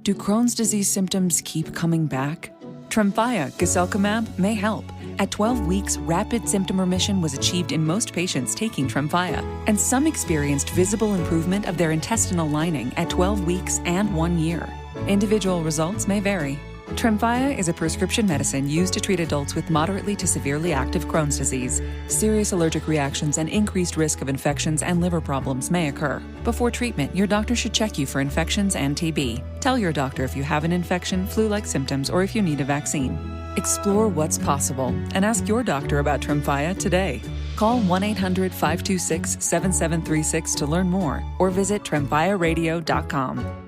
Do Crohn's disease symptoms keep coming back? Tremfya guselkumab may help. At 12 weeks, rapid symptom remission was achieved in most patients taking Tremfya, and some experienced visible improvement of their intestinal lining at 12 weeks and 1 year. Individual results may vary. Tremfya is a prescription medicine used to treat adults with moderately to severely active Crohn's disease. Serious allergic reactions and increased risk of infections and liver problems may occur. Before treatment, your doctor should check you for infections and TB. Tell your doctor if you have an infection, flu-like symptoms, or if you need a vaccine. Explore what's possible and ask your doctor about Tremfya today. Call 1-800-526-7736 to learn more or visit tremfyaradio.com.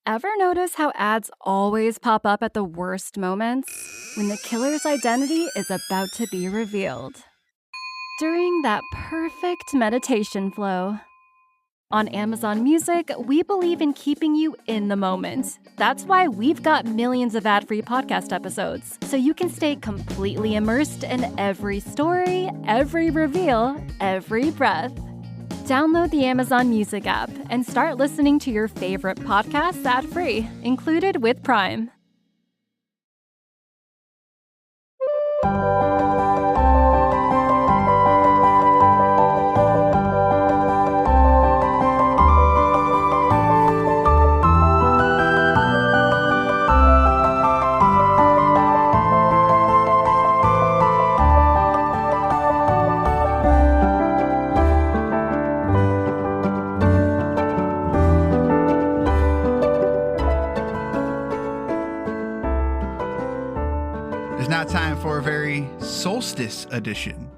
Ever notice how ads always pop up at the worst moments? When the killer's identity is about to be revealed. During that perfect meditation flow. On Amazon Music, we believe in keeping you in the moment. That's why we've got millions of ad-free podcast episodes, so you can stay completely immersed in every story, every reveal, every breath. Download the Amazon Music app and start listening to your favorite podcasts ad-free, included with Prime. Time for a very solstice edition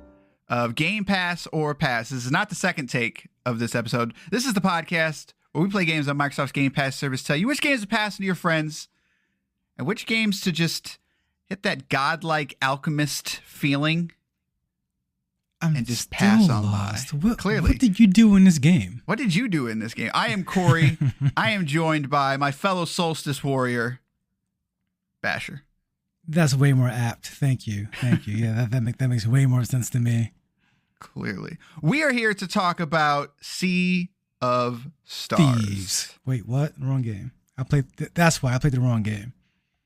of Game Pass or Pass. This is not the second take of this episode. This is the podcast where we play games on Microsoft's Game Pass service, tell you which games to pass to your friends and which games to just hit that godlike alchemist feeling and just pass on lost. by. Clearly. What did you do in this game? What did you do in this game? I am Cory. I am joined by my fellow solstice warrior, Basher. That's way more apt. Thank you. Yeah, that makes way more sense to me. Clearly. We are here to talk about Sea of Stars. Thieves. Wait, what? Wrong game. That's why I played the wrong game.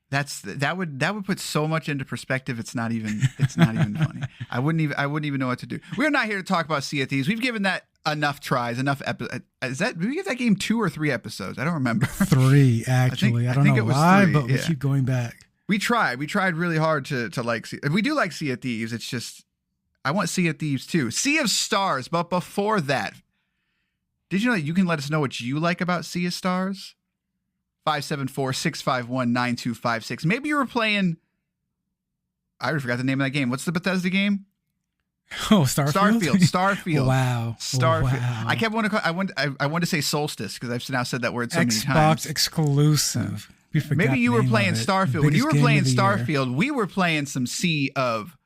That would put so much into perspective. It's not even funny. I wouldn't even know what to do. We're not here to talk about Sea of Thieves. We've given that enough tries, enough episodes. Did we give that game 2 or 3 episodes? I don't remember. 3, actually. I don't know why, but we keep going back. We tried really hard to like. We do like Sea of Thieves. It's just, I want Sea of Thieves too. Sea of Stars. But before that, did you know that you can let us know what you like about Sea of Stars? 574-651-9256. Maybe you were playing, I already forgot the name of that game. What's the Bethesda game? Oh, Starfield. Starfield. Wow. Starfield. Wow. I kept wanting to say Solstice because I've now said that word so many times. Xbox exclusive. Maybe you were playing Starfield. When you were playing Starfield, we were playing some Sea of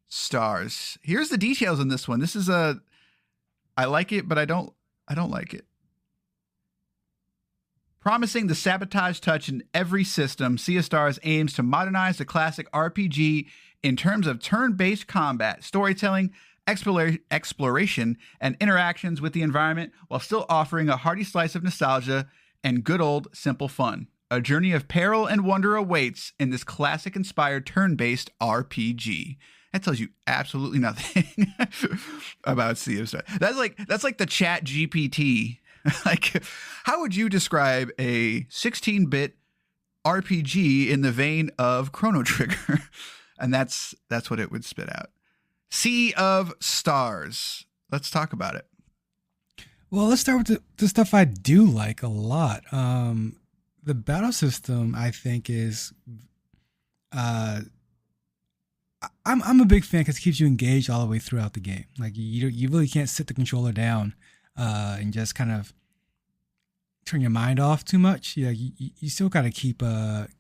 Stars. Here's the details on this one. This is I like it, but I don't like it. Promising the sabotage touch in every system, Sea of Stars aims to modernize the classic RPG in terms of turn-based combat, storytelling, exploration, and interactions with the environment, while still offering a hearty slice of nostalgia and good old simple fun. A journey of peril and wonder awaits in this classic-inspired turn-based RPG. That tells you absolutely nothing about Sea of Stars. That's like the Chat GPT. Like, how would you describe a 16-bit RPG in the vein of Chrono Trigger? And that's what it would spit out. Sea of Stars. Let's talk about it. Well, let's start with the stuff I do like a lot. The battle system, I think, is I'm a big fan because it keeps you engaged all the way throughout the game. Like you really can't sit the controller down and just kind of turn your mind off too much. Yeah, you still got to keep up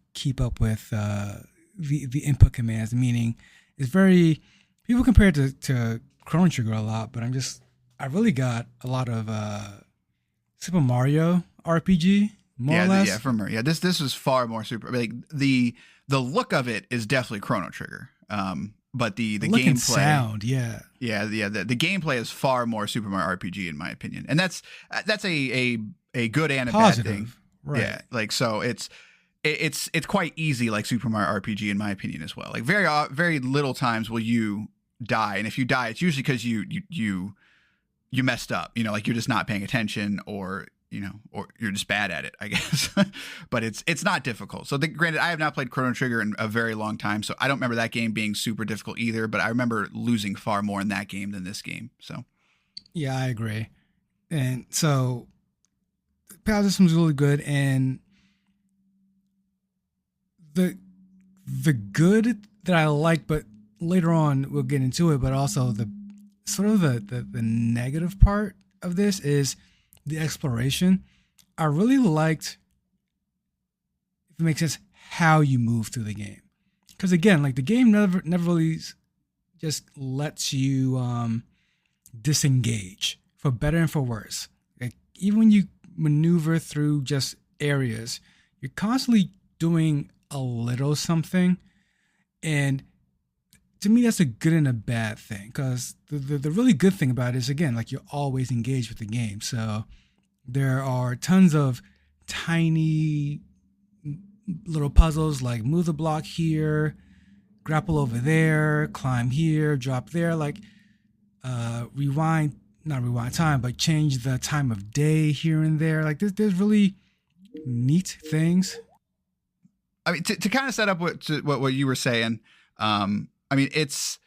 with the input commands. Meaning, it's very, people compare it to Chrono Trigger a lot, but I really got a lot of Super Mario RPG. More or less. Yeah, from her. Yeah, this was far more super. Like the look of it is definitely Chrono Trigger. But the gameplay, sound, the gameplay is far more Super Mario RPG in my opinion, and that's a good and a positive, bad thing. Right. Yeah, like so it's quite easy, like Super Mario RPG in my opinion as well. Like very little times will you die, and if you die, it's usually because you messed up. You know, like you're just not paying attention, or or you're just bad at it, I guess. But it's not difficult. So granted, I have not played Chrono Trigger in a very long time, so I don't remember that game being super difficult either. But I remember losing far more in that game than this game. So Yeah, I agree. And so the battle system is really good, and the good that I like, but later on we'll get into it. But also the sort of the negative part of this is the exploration. I really liked, if it makes sense, how you move through the game, because again, like the game never really just lets you disengage, for better and for worse. Like even when you maneuver through just areas, you're constantly doing a little something, and to me that's a good and a bad thing, because the really good thing about it is, again, like you're always engaged with the game. So there are tons of tiny little puzzles, like move the block here, grapple over there, climb here, drop there, like not rewind time, but change the time of day here and there. Like there's really neat things. I mean, to kind of set up what you were saying, I mean, it's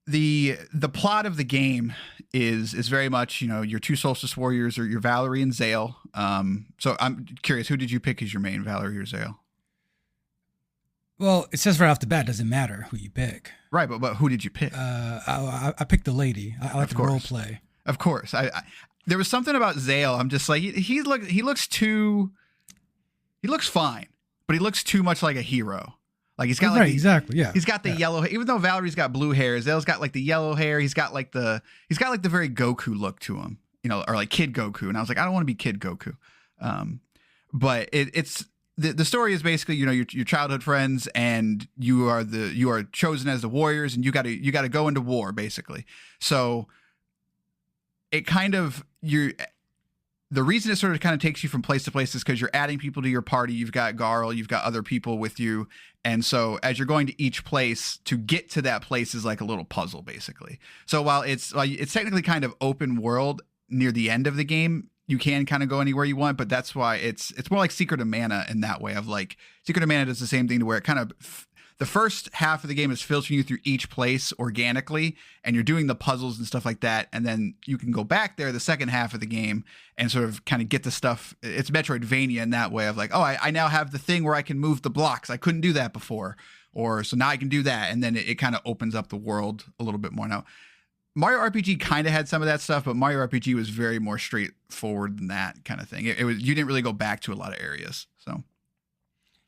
the plot of the game is very much, your two Solstice Warriors, or your Valerie and Zale. So I'm curious, who did you pick as your main, Valerie or Zale? Well, it says right off the bat, it doesn't matter who you pick. Right, but who did you pick? I picked the lady. I like the role play. Of course. There was something about Zale. I'm just like, he looks fine, but he looks too much like a hero. Like he's got exactly. Yeah. He's got the yellow hair. Even though Valerie's got blue hair, Zale's got like the yellow hair. He's got like the very Goku look to him, or like Kid Goku. And I was like, I don't want to be Kid Goku. But it's the story is basically, your childhood friends, and you are chosen as the warriors, and you got to go into war basically. So it kind of the reason it sort of kind of takes you from place to place is because you're adding people to your party. You've got Garl, you've got other people with you. And so as you're going to each place, to get to that place is like a little puzzle, basically. So while it's technically kind of open world near the end of the game, you can kind of go anywhere you want, but that's why it's more like Secret of Mana in that way, of like Secret of Mana does the same thing, to where it kind of the first half of the game is filtering you through each place organically, and you're doing the puzzles and stuff like that. And then you can go back there the second half of the game and sort of kind of get the stuff. It's Metroidvania in that way, of like, oh, I now have the thing where I can move the blocks. I couldn't do that before. So now I can do that. And then it kind of opens up the world a little bit more. Now, Mario RPG kind of had some of that stuff, but Mario RPG was very more straightforward than that kind of thing. It was, you didn't really go back to a lot of areas. So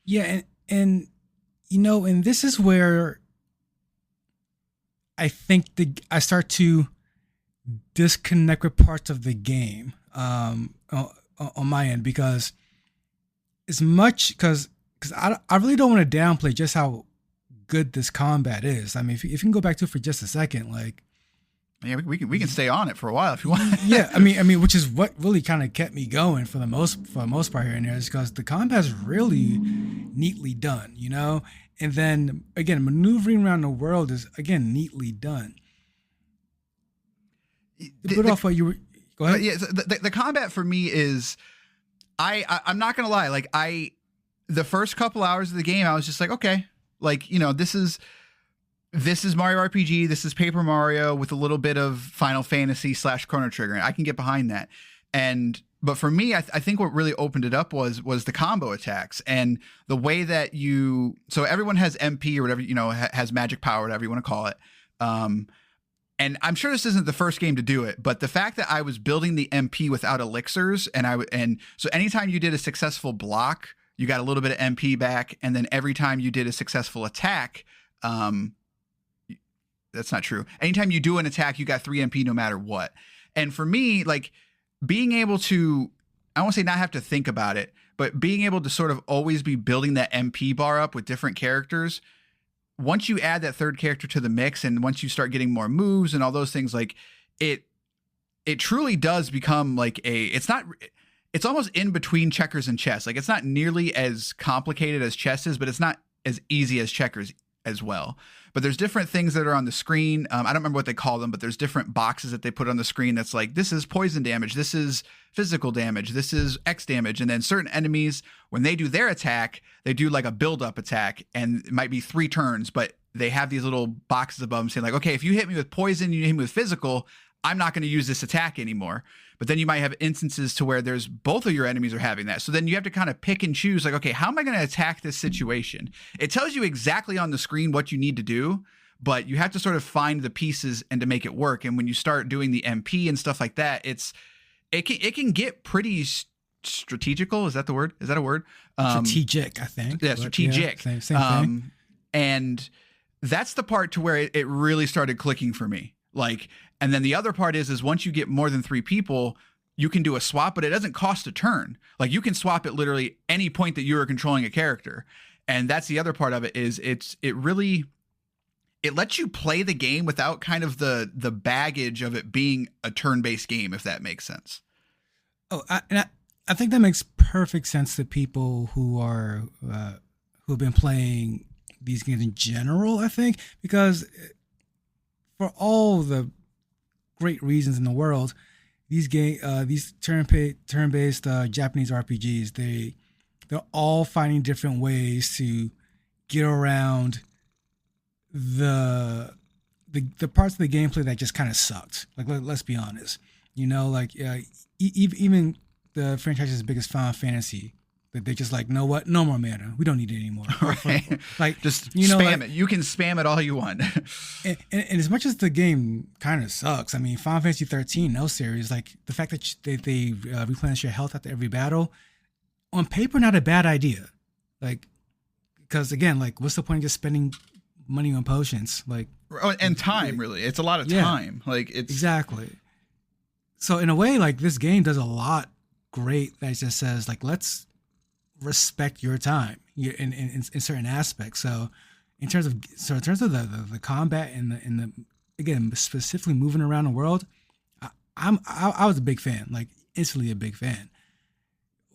yeah, and and this is where I think I start to disconnect with parts of the game on my end, because I really don't want to downplay just how good this combat is. I mean, if you can go back to it for just a second, like. Yeah, we can stay on it for a while if you want. Yeah, I mean, which is what really kind of kept me going for the most part here and there, is because the combat's really neatly done, and then again, maneuvering around the world is again neatly done. Put off what you were. Go ahead. Yeah, the combat for me is, I'm not gonna lie, like the first couple hours of the game, I was just like, okay, like this is Mario RPG. This is Paper Mario with a little bit of Final Fantasy / Chrono Trigger. I can get behind that. But for me, I think what really opened it up was the combo attacks, and the way that so everyone has MP or whatever, has magic power, whatever you want to call it. And I'm sure this isn't the first game to do it, but the fact that I was building the MP without elixirs, and so anytime you did a successful block, you got a little bit of MP back, and then every time you did a successful attack, that's not true. Anytime you do an attack, you got 3 MP no matter what. And for me, like being able to, I won't say not have to think about it, but being able to sort of always be building that MP bar up with different characters. Once you add that third character to the mix, and once you start getting more moves and all those things, like it truly does become like it's almost in between checkers and chess. Like, it's not nearly as complicated as chess is, but it's not as easy as checkers as well. But there's different things that are on the screen. I don't remember what they call them, but there's different boxes that they put on the screen that's like, this is poison damage, this is physical damage, this is X damage. And then certain enemies, when they do their attack, they do like a build-up attack, and it might be 3 turns, but they have these little boxes above them saying like, okay, if you hit me with poison, you hit me with physical, I'm not going to use this attack anymore. But then you might have instances to where there's both of your enemies are having that. So then you have to kind of pick and choose like, okay, how am I going to attack this situation? It tells you exactly on the screen what you need to do, but you have to sort of find the pieces and to make it work. And when you start doing the MP and stuff like that, it can get pretty strategical. Is that the word? Is that a word? Strategic, I think. Yeah, strategic. Yeah, same thing. And that's the part to where it really started clicking for me. Like, and then the other part is once you get more than 3 people, you can do a swap, but it doesn't cost a turn. Like, you can swap at literally any point that you are controlling a character. And that's the other part of it is it lets you play the game without kind of the baggage of it being a turn-based game, if that makes sense. Oh, I think that makes perfect sense to people who have been playing these games in general, I think, because for all the great reasons in the world, these turn-based Japanese RPGs, they're all finding different ways to get around the parts of the gameplay that just kind of sucked. Like, let's be honest, like even the franchise's biggest Final Fantasy, that they're just like, know what? No more mana. We don't need it anymore. Right. Like, just spam it. You can spam it all you want. and as much as the game kind of sucks, I mean, Final Fantasy 13, no series, like the fact that they replenish your health after every battle, on paper, not a bad idea. Like, because again, like, what's the point of just spending money on potions? Like, and time, really. It's a lot of time. Like, it's exactly. So in a way, like, this game does a lot great that just says like, let's respect your time in certain aspects. So in terms of the combat and the again, specifically moving around the world, I was a big fan, like instantly a big fan.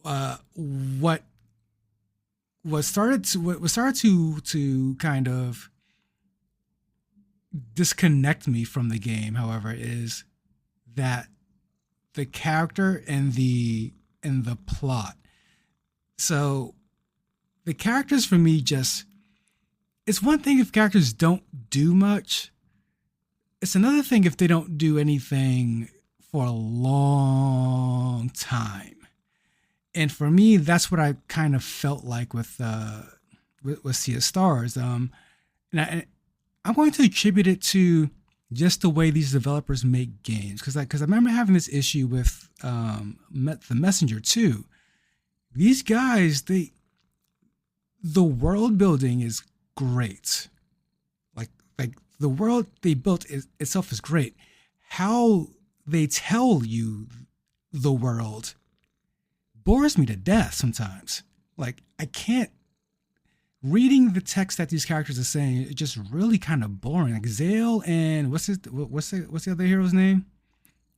What started to kind of disconnect me from the game, however, is that the character and the plot. So the characters for me it's one thing if characters don't do much. It's another thing if they don't do anything for a long time. And for me, that's what I kind of felt like with Sea of Stars. And I'm going to attribute it to just the way these developers make games. Because I remember having this issue with The Messenger too. These guys, the world building is great. Like the world they built itself is great. How they tell you the world bores me to death sometimes. Like, I can't, reading the text that these characters are saying, it's just really kind of boring. Like Zale and what's the other hero's name?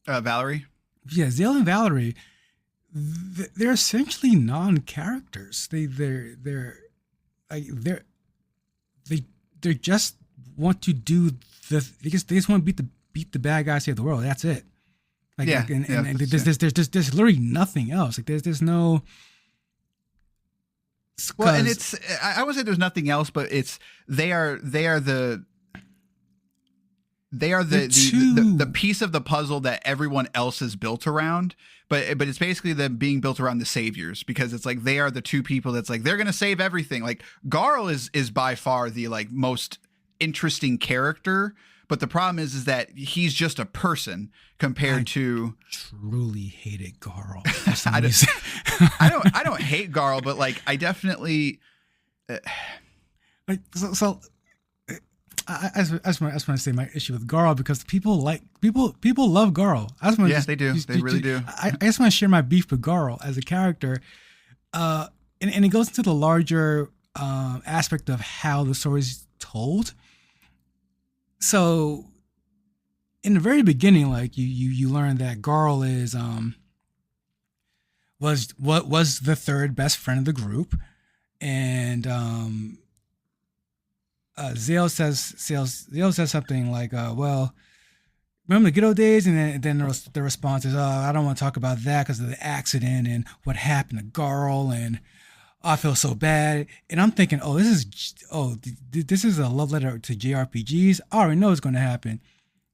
Valerie. Yeah, Zale and Valerie. They're essentially non-characters. They just want to do they just want to beat the bad guys, save the world. That's it. Like, yeah, and there's literally nothing else. Like there's no. Well, and I would say there's nothing else, but they are the piece of the puzzle that everyone else is built around. But it's basically them being built around the saviors, because it's like they are the 2 people that's like they're gonna save everything. Like Garl is by far the like most interesting character, but the problem is that he's just a person compared to. Truly hated Garl. I don't hate Garl, but like I definitely like so. I just want to say my issue with Garl, because people love Garl. They do. They really do. I just want to share my beef with Garl as a character, and it goes into the larger aspect of how the story is told. So, in the very beginning, like you learn that Garl is was the third best friend of the group, and Zale says something like, "Well, remember the good old days?" And then the response is, "Oh, I don't want to talk about that because of the accident and what happened to Garl, and I feel so bad." And I'm thinking, this is a love letter to JRPGs. I already know it's going to happen.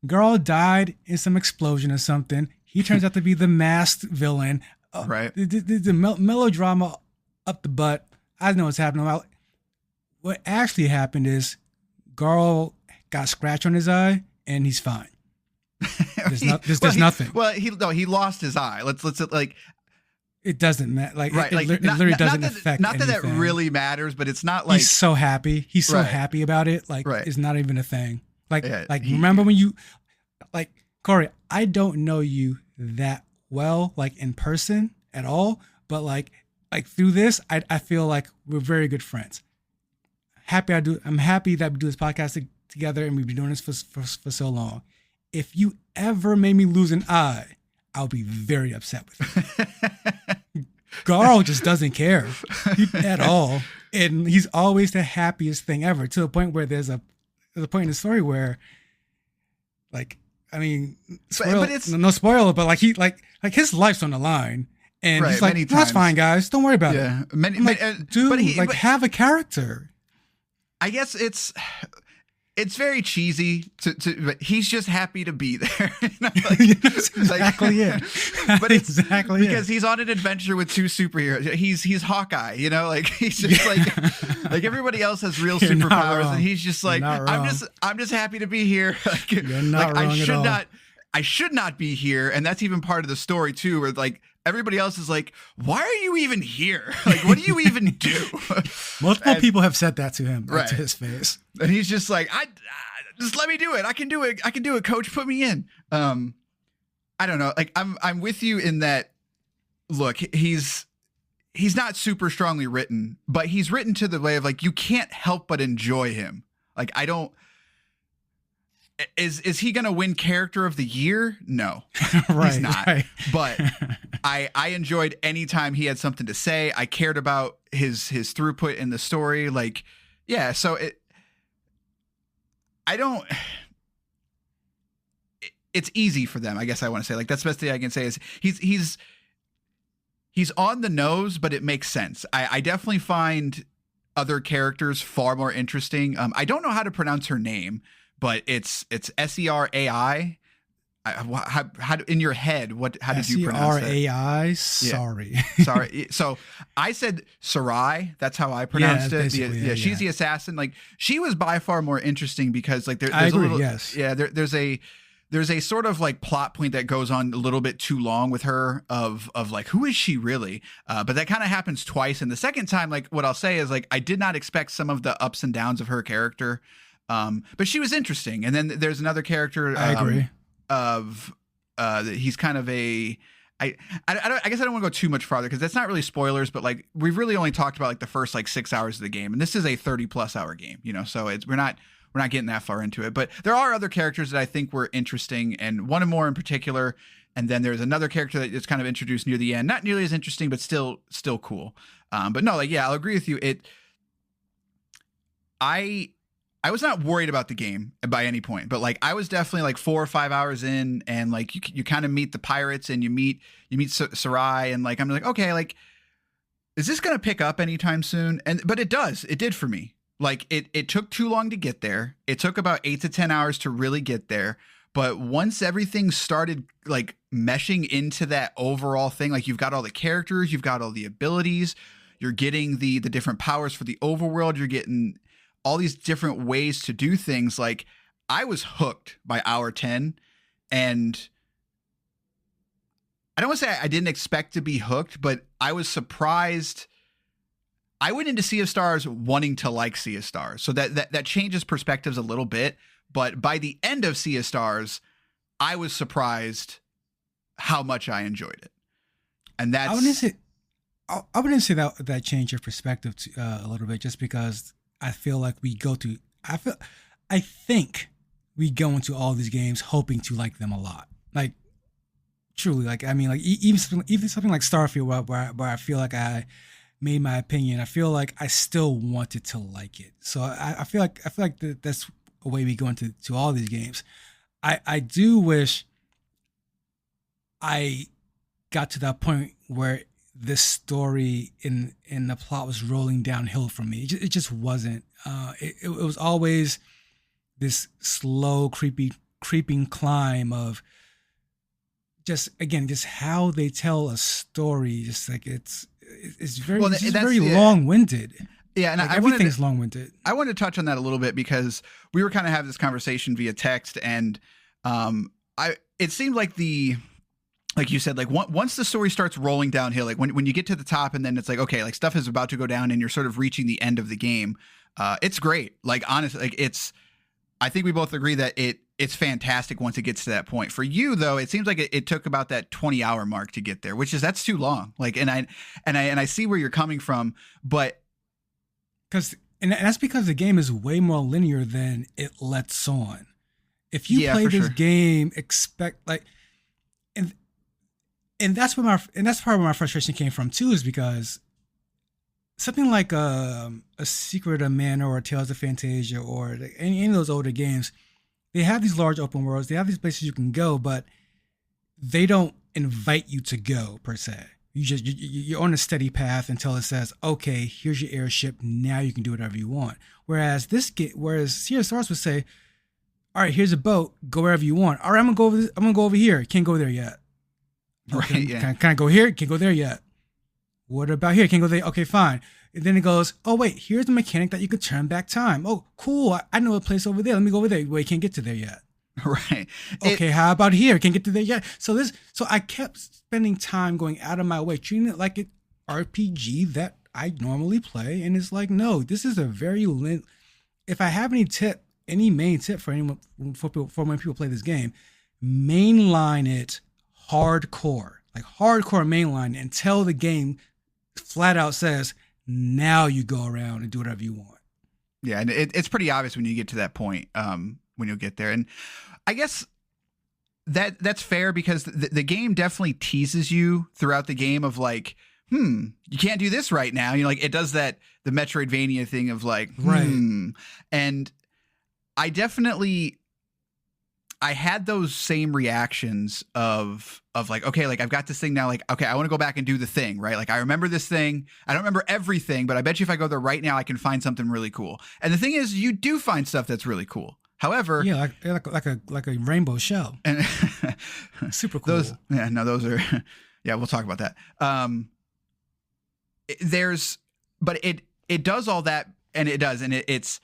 Garl died in some explosion or something. He turns out to be the masked villain. Right. The melodrama up the butt. I know what's happening. What actually happened is Garl got a scratch on his eye and he's fine. There's nothing. Well, he lost his eye. Let's like. It doesn't matter. Like, right, it literally doesn't affect Not that anything. that really matters, but it's not like he's so happy. He's so happy about it. Like, it's not even a thing. Like, remember when you, like, Cory, I don't know you that well, like in person at all, but like through this, I feel like we're very good friends. I'm happy that we do this podcast together and we've been doing this for so long. If you ever made me lose an eye, I'll be very upset with you. Garl just doesn't care at all. And he's always the happiest thing ever, to the point where there's a point in the story where, like, I mean, but it's no spoiler, but like his life's on the line. And he's like, that's fine, guys. Don't worry about it. Dude, have a character. I guess it's very cheesy but he's just happy to be there. That's exactly it. But it's exactly because he's on an adventure with two superheroes. He's Hawkeye, like he's just like everybody else has real superpowers, and he's just like, I'm just happy to be here. You're not wrong at all. I should not be here, and that's even part of the story too, where like everybody else is like, why are you even here? Like, what do you even do? Multiple people have said that to him, to his face. And he's just like, just let me do it. I can do it, coach. Put me in. I don't know. Like, I'm with you in that. Look, he's not super strongly written, but he's written to the way of like, you can't help but enjoy him. Like, I don't. Is he going to win character of the year? No, he's not. Right. But I enjoyed any time he had something to say. I cared about his throughput in the story. Like, yeah. So it's easy for them. I guess I want to say, like, that's the best thing I can say is he's on the nose, but it makes sense. I definitely find other characters far more interesting. I don't know how to pronounce her name, but it's Serai. How in your head? How did you pronounce that? Serai. Sorry, sorry. So I said Sarai. That's how I pronounced it. She's the assassin. Like, she was by far more interesting because like there's a little, there's a sort of like plot point that goes on a little bit too long with her of like, who is she really? But that kind of happens twice. And the second time, like, what I'll say is like, I did not expect some of the ups and downs of her character. But she was interesting. And then there's another character. I agree. He's kind of I guess I don't want to go too much farther because that's not really spoilers, but like we've really only talked about like the first like 6 hours of the game, and this is a 30+ hour game, so we're not getting that far into it. But there are other characters that I think were interesting, and one more in particular. And then there's another character that is kind of introduced near the end, not nearly as interesting, but still cool. But no, like, yeah, I'll agree with you. I was not worried about the game by any point, but like I was definitely like 4 or 5 hours in, and like you kind of meet the pirates and you meet Sarai, and like I'm like, okay, like, is this gonna pick up anytime soon? But it did for me. Like it took too long to get there. It took about 8 to 10 hours to really get there. But once everything started like meshing into that overall thing, like you've got all the characters, you've got all the abilities, you're getting the different powers for the overworld, you're getting all these different ways to do things. Like, I was hooked by hour 10, and I don't want to say I didn't expect to be hooked, but I was surprised. I went into Sea of Stars wanting to like Sea of Stars. So that changes perspectives a little bit, but by the end of Sea of Stars, I was surprised how much I enjoyed it. And that's, I wouldn't say that changed your perspective a little bit, just because I feel like I think we go into all these games hoping to like them a lot. Like, truly. Like, I mean, like even something like Starfield, where I feel like I made my opinion, I feel like I still wanted to like it. So I feel like that's a way we go into all these games. I do wish I got to that point where this story in the plot was rolling downhill for me. It just wasn't. It was always this slow, creeping climb of just how they tell a story. Just like it's very long winded. Yeah, and like everything's long winded. I wanted to touch on that a little bit because we were kind of having this conversation via text, and it seemed like like you said, like once the story starts rolling downhill, like when you get to the top and then it's like, okay, like stuff is about to go down and you're sort of reaching the end of the game. It's great. Like honestly, like I think we both agree that it's fantastic once it gets to that point. For you though, it seems like it took about that 20-hour mark to get there, that's too long. Like, and I see where you're coming from, but that's because the game is way more linear than it lets on. If you play this game, expect like, and that's part where my frustration came from too, is because something like a Secret of Mana or Tales of Fantasia or any of those older games, they have these large open worlds, they have these places you can go, but they don't invite you to go per se. You're on a steady path until it says, okay, here's your airship, now you can do whatever you want. Whereas Sea of Stars would say, all right, here's a boat, go wherever you want. All right, I'm gonna go over here. Can't go there yet. Okay, right, yeah. Can I go here? Can't go there yet. What about here? Can't go there. Okay, fine. And then it goes, oh wait, here's the mechanic that you could turn back time. Oh, cool. I know a place over there. Let me go over there. Wait, can't get to there yet. Right. Okay, how about here? Can't get to there yet. So I kept spending time going out of my way, treating it like an RPG that I normally play. And it's like, no, this is a very if I have any main tip for anyone, for when people play this game, mainline it hardcore mainline until the game flat out says, now you go around and do whatever you want. Yeah, and it's pretty obvious when you get to that point, when you'll get there. And I guess that's fair because the game definitely teases you throughout the game of like, you can't do this right now. You know, like it does the Metroidvania thing of like, right. And I had those same reactions of like, okay, like I've got this thing now, like, okay, I want to go back and do the thing, right? Like I remember this thing. I don't remember everything, but I bet you if I go there right now, I can find something really cool. And the thing is, you do find stuff that's really cool. However, yeah, like a rainbow shell. And super cool. Those are, yeah, we'll talk about that. But it does all that, and it does, and it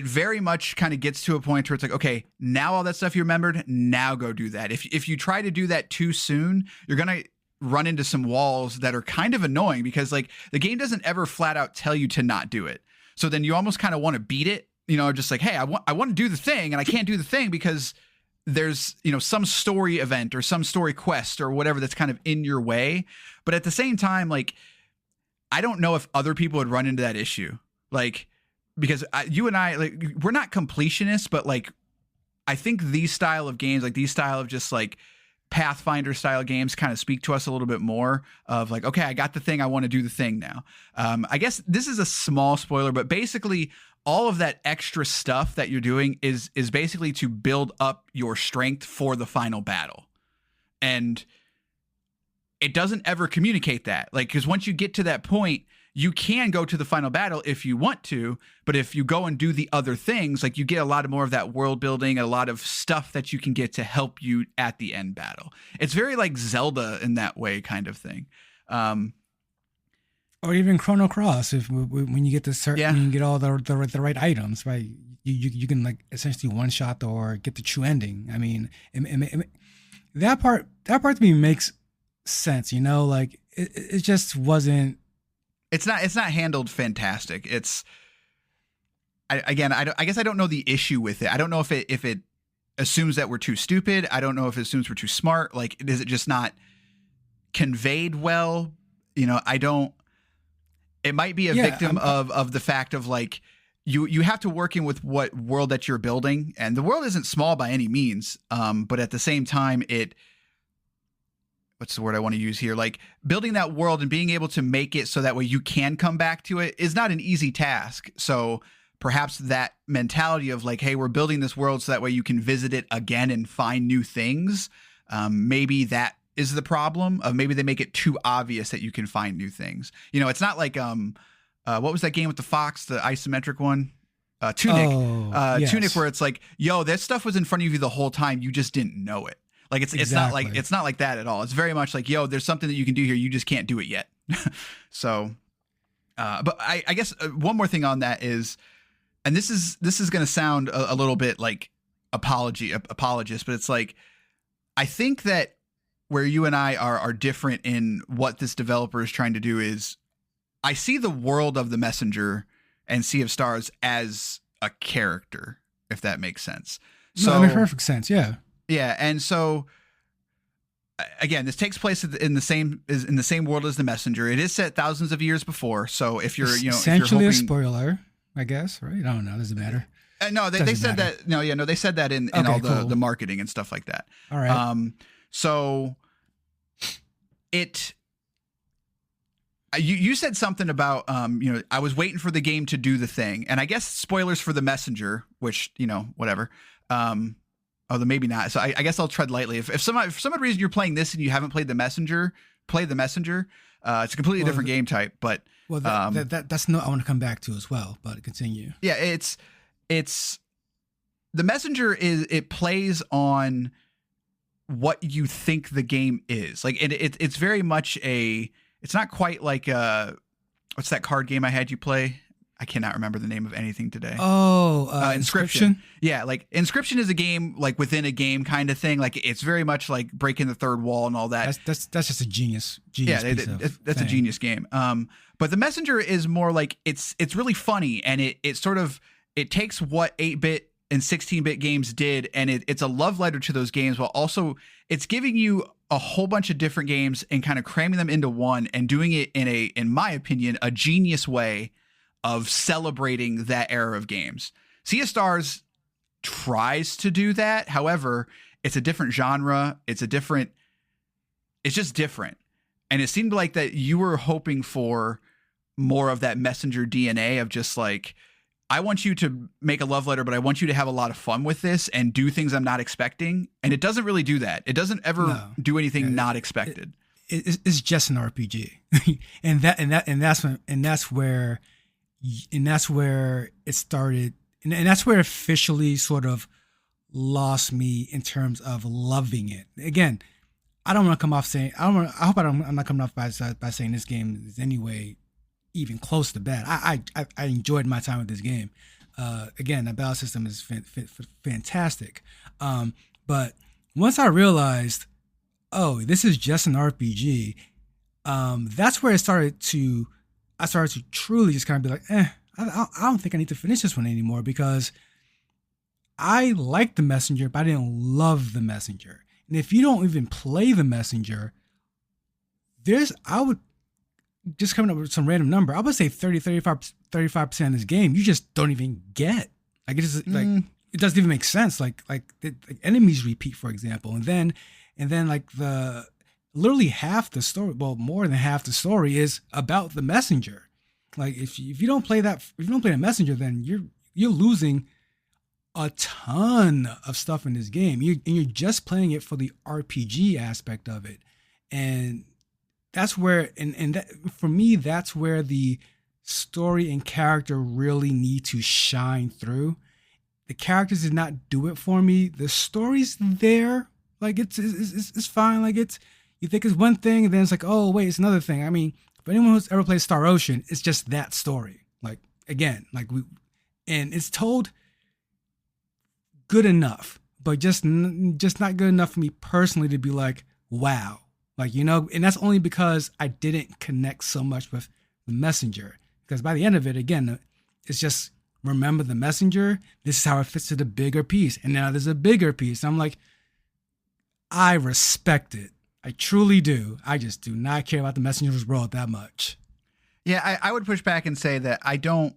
very much kind of gets to a point where it's like, okay, now all that stuff you remembered, now go do that. If you try to do that too soon, you're going to run into some walls that are kind of annoying because like the game doesn't ever flat out tell you to not do it. So then you almost kind of want to beat it, you know, just like, hey, I want to do the thing and I can't do the thing because there's, you know, some story event or some story quest or whatever that's kind of in your way. But at the same time, like, I don't know if other people would run into that issue. Like, because you and I, like, we're not completionists, but like, I think these style of games, like these style of just like Pathfinder style games kind of speak to us a little bit more of like, okay, I got the thing. I want to do the thing now. I guess this is a small spoiler, but basically all of that extra stuff that you're doing is basically to build up your strength for the final battle. And it doesn't ever communicate that. Like, because once you get to that point, you can go to the final battle if you want to, but if you go and do the other things, like you get a lot more of that world building, a lot of stuff that you can get to help you at the end battle. It's very like Zelda in that way kind of thing. Or even Chrono Cross, when you get to certain, you can get all the right items, right? You can like essentially one shot or get the true ending. I mean, that part to me makes sense, you know, like it just wasn't. It's not handled fantastic. I guess I don't know the issue with it. I don't know if it assumes that we're too stupid. I don't know if it assumes we're too smart. Like, is it just not conveyed well? You know, it might be a victim of the fact of like, you have to work in with what world that you're building. And the world isn't small by any means. But at the same time, what's the word I want to use here? Like building that world and being able to make it so that way you can come back to it is not an easy task. So perhaps that mentality of like, hey, we're building this world so that way you can visit it again and find new things. Maybe that is the problem of maybe they make it too obvious that you can find new things. You know, it's not like, what was that game with the fox, the isometric one? Tunic. Yes. Tunic, where it's like, yo, that stuff was in front of you the whole time. You just didn't know it. Like it's not like that at all. It's very much like, yo, there's something that you can do here. You just can't do it yet. So, but I guess one more thing on that is, and this is going to sound a little bit like apologist, but it's like, I think that where you and I are different in what this developer is trying to do is, I see the world of the Messenger and Sea of Stars as a character, if that makes sense. So that makes perfect sense. Yeah. Yeah, and so again, this takes place in the same world as the Messenger. It is set thousands of years before. So if you're, essentially a spoiler, I guess, right? I don't know. Does it matter? No, they said matter. that. No, yeah, no, they said that in all the marketing and stuff like that. All right. So it. You said something about I was waiting for the game to do the thing, and I guess spoilers for the Messenger, which whatever. Although maybe not. So I guess I'll tread lightly. If for some reason you're playing this and you haven't played the Messenger, play the Messenger. It's a completely different game type, but that's no. I want to come back to as well, but continue. Yeah, it's the Messenger it plays on what you think the game is. Like it's very much it's not quite like what's that card game I had you play? I cannot remember the name of anything today. Inscription. Yeah, like Inscription is a game like within a game kind of thing. Like it's very much like breaking the third wall and all that. That's just a genius. Yeah, that's a genius game. But the Messenger is more like it's really funny, and it sort of it takes what 8-bit and 16-bit games did, and it's a love letter to those games, while also it's giving you a whole bunch of different games and kind of cramming them into one and doing it in my opinion, a genius way of celebrating that era of games. Sea of Stars tries to do that. However, it's a different genre. It's just different. And it seemed like that you were hoping for more of that Messenger DNA of just like, I want you to make a love letter, but I want you to have a lot of fun with this and do things I'm not expecting. And it doesn't really do that. It doesn't ever do anything not expected. It's just an RPG. and that's where it started, and that's where it officially sort of lost me in terms of loving it. Again, I don't want to come off saying I'm not coming off by saying this game is anyway even close to bad. I enjoyed my time with this game. Again, the battle system is fantastic. But once I realized, oh, this is just an RPG, that's where I started to truly just kind of be like, I don't think I need to finish this one anymore, because I liked the Messenger, but I didn't love the Messenger. And if you don't even play the Messenger, I would just coming up with some random number, I would say 35% of this game you just don't even get. Like it's just, like it doesn't even make sense. Like enemies repeat, for example, and then like literally half the story, well, more than half the story is about the Messenger. Like if you don't play the Messenger, then you're losing a ton of stuff in this game. You're just playing it for the RPG aspect of it, and that's where for me, that's where the story and character really need to shine through. The characters did not do it for me. The story's there, like it's fine. Like you think it's one thing, and then it's like, oh wait, it's another thing. I mean, for anyone who's ever played Star Ocean, it's just that story. Like again, and it's told good enough, but just not good enough for me personally to be like, wow. Like, and that's only because I didn't connect so much with the Messenger. Because by the end of it, again, it's just remember the Messenger. This is how it fits to the bigger piece. And now there's a bigger piece. I'm like, I respect it. I truly do. I just do not care about the Messenger's world that much. Yeah, I would push back and say that I think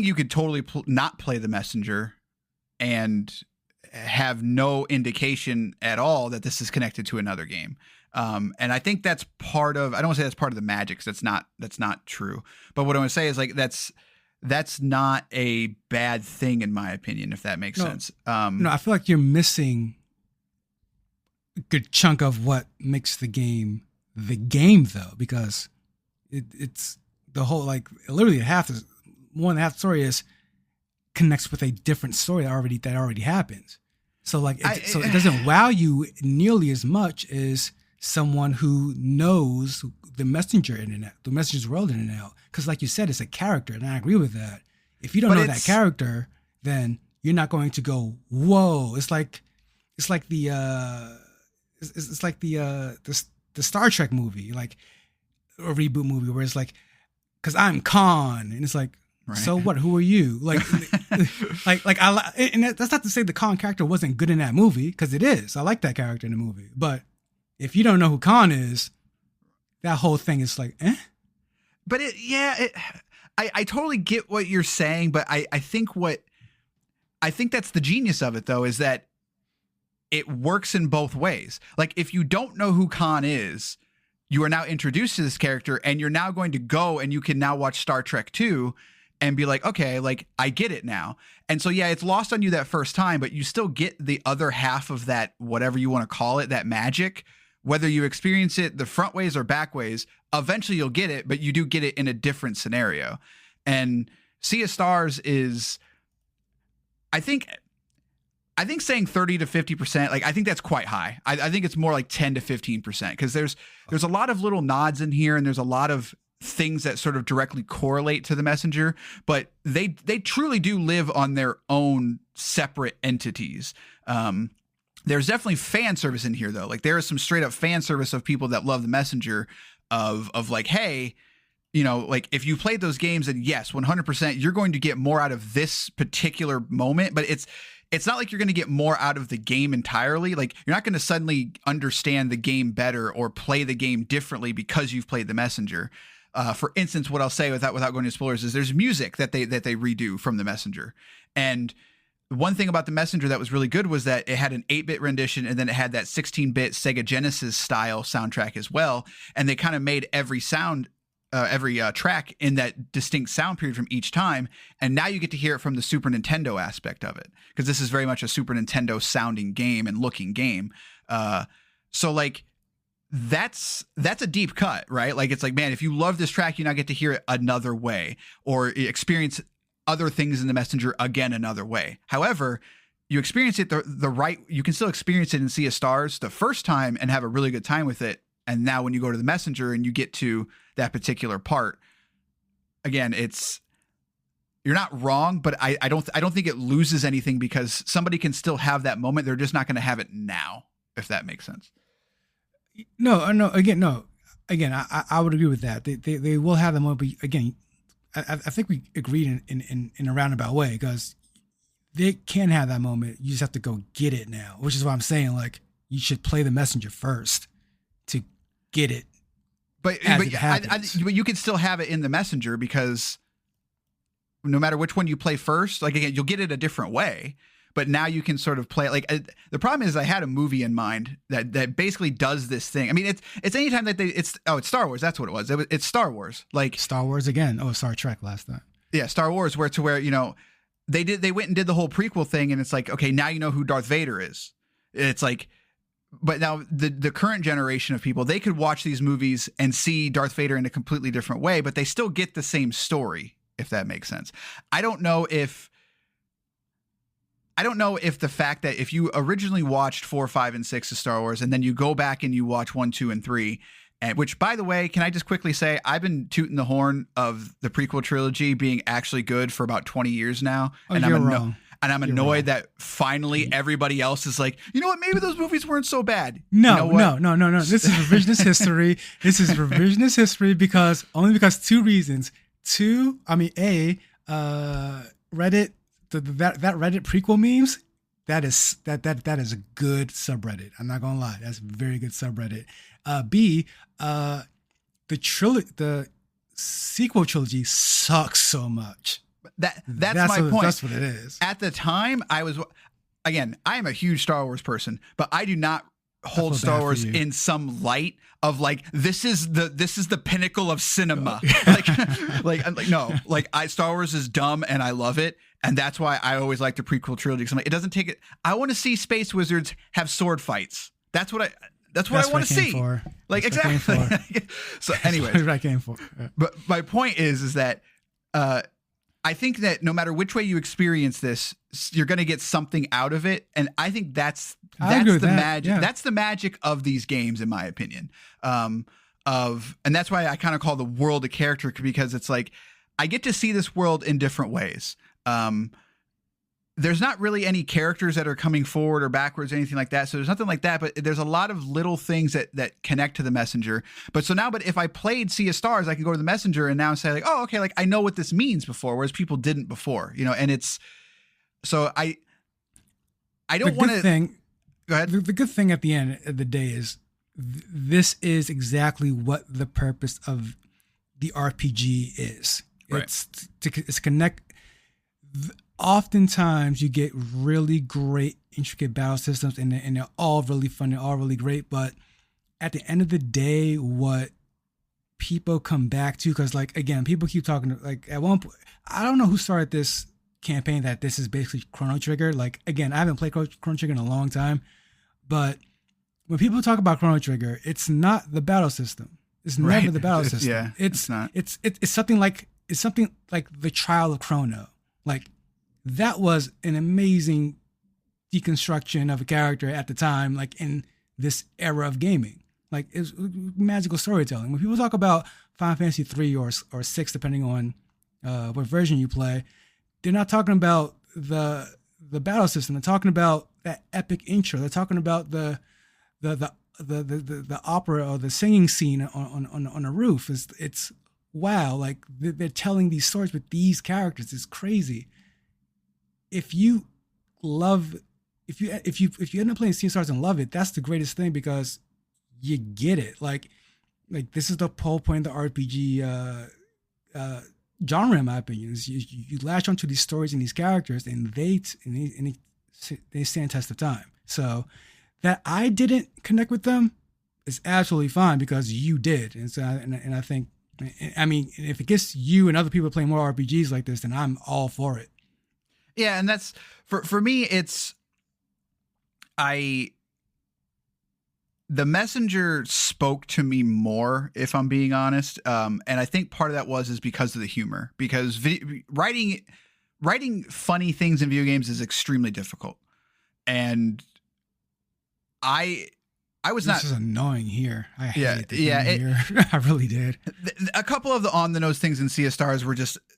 you could totally not play the Messenger and have no indication at all that this is connected to another game. And I think that's part of, I don't want to say that's part of the magic, because that's not true. But what I want to say is like, that's not a bad thing in my opinion, if that makes sense. No, I feel like you're missing a good chunk of what makes the game though, because it's the whole, like literally more than half the story is connects with a different story that already happens. So like, so it doesn't wow you nearly as much as someone who knows the messenger's world in and out. Because like you said, it's a character, and I agree with that. If you don't know that character, then you're not going to go, whoa. It's like the Star Trek movie, like a reboot movie where it's like, because I'm Khan, and it's like, right. So what? Who are you? Like, and that's not to say the Khan character wasn't good in that movie, because it is. I like that character in the movie, but if you don't know who Khan is, that whole thing is like, eh. But I totally get what you're saying, but I think that's the genius of it though, is that it works in both ways. Like if you don't know who Khan is, you are now introduced to this character, and you're now going to go and you can now watch Star Trek 2 and be like, okay, like I get it now. And so, yeah, it's lost on you that first time, but you still get the other half of that, whatever you want to call it, that magic. Whether you experience it the front ways or back ways, eventually you'll get it, but you do get it in a different scenario. And Sea of Stars is, I think saying 30 to 50%, like I think that's quite high. I think it's more like 10 to 15%, because there's a lot of little nods in here, and there's a lot of things that sort of directly correlate to the messenger, but they truly do live on their own separate entities. There's definitely fan service in here though. Like there is some straight up fan service of people that love the messenger of like, hey, you know, like if you played those games, and yes, 100%, you're going to get more out of this particular moment, but it's not like you're going to get more out of the game entirely. Like you're not going to suddenly understand the game better or play the game differently because you've played the messenger. For instance, what I'll say without going into spoilers is there's music that they redo from the messenger. And one thing about the messenger that was really good was that it had an 8-bit rendition, and then it had that 16-bit Sega Genesis style soundtrack as well. And they kind of made every track in that distinct sound period from each time. And now you get to hear it from the Super Nintendo aspect of it, because this is very much a Super Nintendo sounding game and looking game. So like that's a deep cut, right? Like it's like, man, if you love this track, you now get to hear it another way, or experience other things in the messenger again another way. However, you experience it you can still experience it in Sea of Stars the first time and have a really good time with it. And now when you go to the messenger and you get to that particular part, again, you're not wrong, but I don't think it loses anything, because somebody can still have that moment. They're just not going to have it now, if that makes sense. No. Again, I would agree with that. They will have the moment, but again, I think we agreed in a roundabout way, because they can have that moment. You just have to go get it now, which is why I'm saying, like, you should play the messenger first to get it. But you can still have it in the messenger, because no matter which one you play first, like again, you'll get it a different way. But now you can sort of play it. Like the problem is, I had a movie in mind that basically does this thing. I mean, it's anytime that it's Star Wars. That's what it was. It's Star Wars. Like Star Wars again. Oh, Star Trek last time. Yeah, Star Wars, where you know they went and did the whole prequel thing, and it's like, okay, now you know who Darth Vader is. It's like, but now the current generation of people, they could watch these movies and see Darth Vader in a completely different way, but they still get the same story, if that makes sense. I don't know if the fact that if you originally watched 4, 5, and 6 of Star Wars, and then you go back and you watch 1, 2, and 3, and which, by the way, can I just quickly say, I've been tooting the horn of the prequel trilogy being actually good for about 20 years now. Oh, and I'm wrong. And I'm annoyed that finally everybody else is like, you know what? Maybe those movies weren't so bad. No. This is revisionist history. This is revisionist history because two reasons. Reddit, that Reddit prequel memes, that is a good subreddit. I'm not gonna lie, that's a very good subreddit. B, the sequel trilogy sucks so much. That's my point. That's what it is. At the time, again, I am a huge Star Wars person, but I do not hold feel Star bad for Wars you. in some light of like this is the pinnacle of cinema. I'm like no, like Star Wars is dumb and I love it, and that's why I always like the prequel trilogy. 'Cause I'm like, it doesn't take it. I want to see space wizards have sword fights. That's what I want to see. Like That's what I came exactly. So anyway, That's what I came for. Yeah. but my point is that I think that no matter which way you experience this, you're going to get something out of it, and I think that's agree with the that, magic. yeah. That's the magic of these games, in my opinion. And that's why I kind of call the world a character, because it's like I get to see this world in different ways. There's not really any characters that are coming forward or backwards or anything like that. So there's nothing like that, but there's a lot of little things that connect to the messenger. But if I played Sea of Stars, I can go to the messenger and now say like, oh, okay, like I know what this means before, whereas people didn't before, and it's, so I don't want to go ahead. The good thing at the end of the day is this is exactly what the purpose of the RPG is. Right. It's to connect. Oftentimes you get really great intricate battle systems and they're all really fun, they're all really great, but at the end of the day, what people come back to, because like again, people keep talking like at one point, I don't know who started this campaign that this is basically Chrono Trigger. Like again, I haven't played Chrono Trigger in a long time, but when people talk about Chrono Trigger, it's not the battle system. It's never the battle system. Yeah, it's not. It's something like the Trial of Chrono. Like that was an amazing deconstruction of a character at the time, like in this era of gaming. Like it's magical storytelling. When people talk about Final Fantasy 3 or 6, depending on what version you play, they're not talking about the battle system. They're talking about that epic intro. They're talking about the opera or the singing scene on a roof. It's wow. Like they're telling these stories with these characters. It's crazy. If you end up playing Sea of Stars and love it, that's the greatest thing, because you get it. Like this is the whole point of the RPG genre, in my opinion. Is you latch onto these stories and these characters, and they stand test of time. So that I didn't connect with them is absolutely fine, because you did, and so and I think, I mean, if it gets you and other people playing more RPGs like this, then I'm all for it. Yeah, and that's for me. It's the messenger spoke to me more, if I'm being honest, and I think part of that is because of the humor. Because writing funny things in video games is extremely difficult, and this is annoying here. I hated it here. I really did. A couple of the on the nose things in Sea of Stars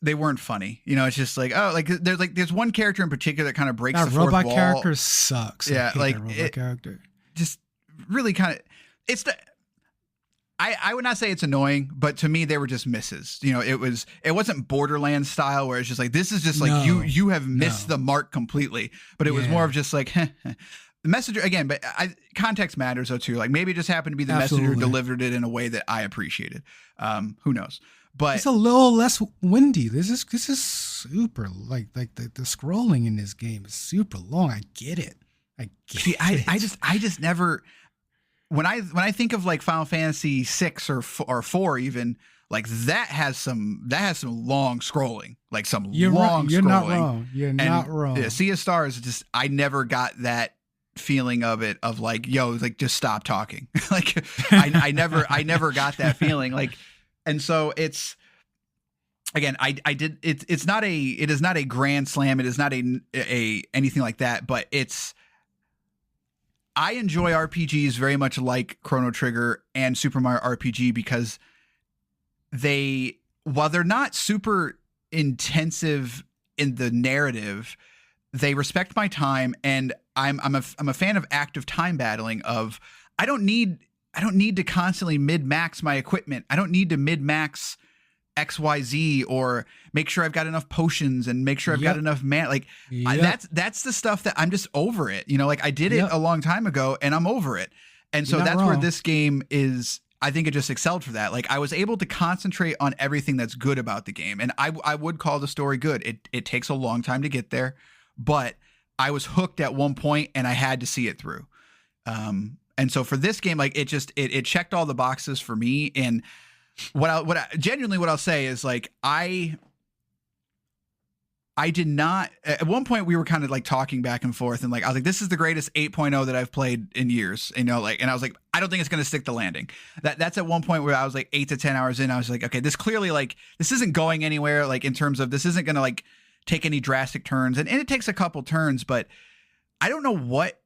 they weren't funny. It's just like, oh, there's one character in particular that kind of breaks the fourth wall. That robot character sucks. Yeah, like that robot character. Just really kind of. I would not say it's annoying, but to me they were just misses. It wasn't Borderlands style where it's just like, this is just like you have missed the mark completely. But it was more of just like. The messenger again, but context matters though too. Like maybe it just happened to be the messenger delivered it in a way that I appreciated. Who knows? But it's a little less windy. This is super like the scrolling in this game is super long. I get it. I just never. When I think of like Final Fantasy 6 or 4 even, like that has some long scrolling, like some long scrolling. You're not wrong. You're not wrong. Yeah, Sea of Stars I never got that feeling of it, of like, yo, like just stop talking. Like I never got that feeling, like. And so it's, again, it is not a grand slam, it is not a anything like that, but I enjoy RPGs very much like Chrono Trigger and Super Mario RPG, because while they're not super intensive in the narrative, they respect my time, and I'm a fan of active time battling. Of I don't need to constantly mid-max my equipment. I don't need to mid-max XYZ or make sure I've got enough potions and make sure I've got enough mana. Like that's the stuff that I'm just over it. Like I did it a long time ago and I'm over it. And so that's where this game is. I think it just excelled for that. Like I was able to concentrate on everything that's good about the game. And I would call the story good. It takes a long time to get there, but I was hooked at one point and I had to see it through. And so for this game, like it checked all the boxes for me. And what I'll say is like, I did not, at one point we were kind of like talking back and forth and like, I was like, this is the greatest 8.0 that I've played in years, you know, like, and I was like, I don't think it's going to stick the landing. That's at one point where I was like 8 to 10 hours in. I was like, okay, this clearly like, this isn't going anywhere. Like in terms of, this isn't going to like take any drastic turns, and it takes a couple turns, but I don't know what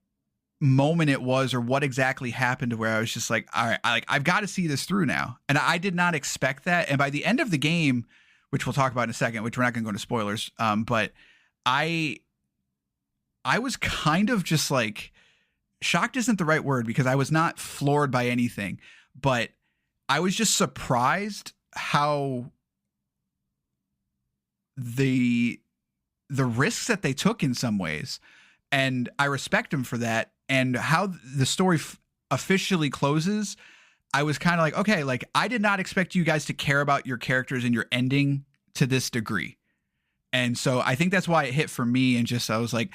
moment it was or what exactly happened to where I was just like, all right, I've got to see this through now. And I did not expect that. And by the end of the game, which we'll talk about in a second, which we're not going to go into spoilers. But I was kind of just like, shocked isn't the right word, because I was not floored by anything, but I was just surprised how the risks that they took in some ways. And I respect them for that. And how the story officially closes, I was kind of like, okay, like I did not expect you guys to care about your characters and your ending to this degree. And so I think that's why it hit for me. And just, I was like,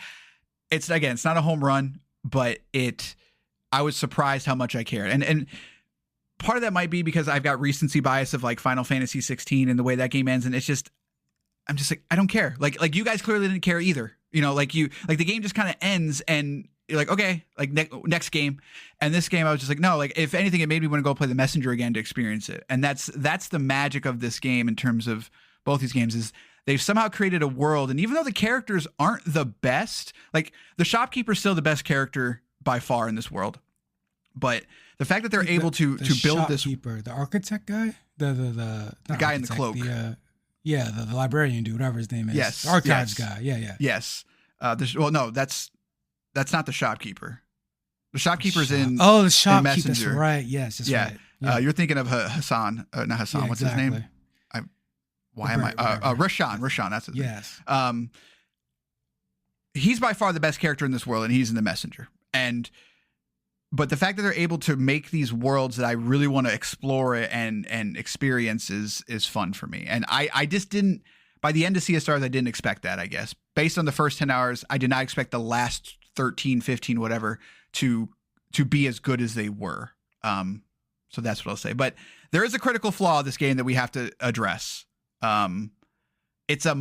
it's not a home run, but I was surprised how much I cared. And part of that might be because I've got recency bias of like Final Fantasy 16 and the way that game ends. And I'm just like, I don't care. Like you guys clearly didn't care either. You know, like the game just kind of ends and you're like, okay, like next game. And this game, I was just like, no, like if anything, it made me want to go play the Messenger again to experience it. And that's the magic of this game in terms of both these games, is they've somehow created a world. And even though the characters aren't the best, like the shopkeeper's still the best character by far in this world. But the fact that they're able to build this, the architect guy, the guy in the cloak, the librarian dude, whatever his name is, yes, the archives guy, yeah, yes. That's not the shopkeeper. The shopkeeper's in the shopkeeper. Messenger. That's right. Yes, that's right. Yeah. You're thinking of Hassan, not Hassan. Yeah, what's his name? Rashawn. That's his name. Yes. He's by far the best character in this world, and he's in the Messenger. But the fact that they're able to make these worlds that I really want to explore and experience is fun for me. And I just didn't, by the end of Sea of Stars, I didn't expect that, I guess. Based on the first 10 hours, I did not expect the last 13, 15, whatever, to be as good as they were. So that's what I'll say. But there is a critical flaw of this game that we have to address. It's a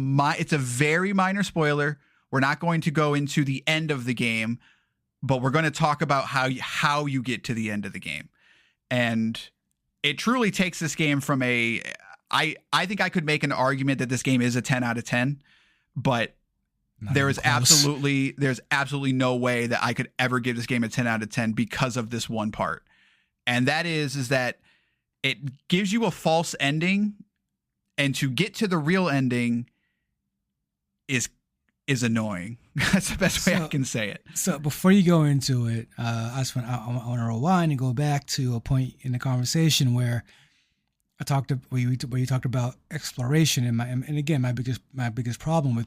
very minor spoiler. We're not going to go into the end of the game, but we're going to talk about how you get to the end of the game. And it truly takes this game from I think I could make an argument that this game is a 10 out of 10, but there's absolutely no way that I could ever give this game a 10 out of 10 because of this one part. And that is that it gives you a false ending, and to get to the real ending is annoying. That's the best way I can say it. So before you go into it, I want to rewind and go back to a point in the conversation where where you talked about exploration, and again, my biggest problem with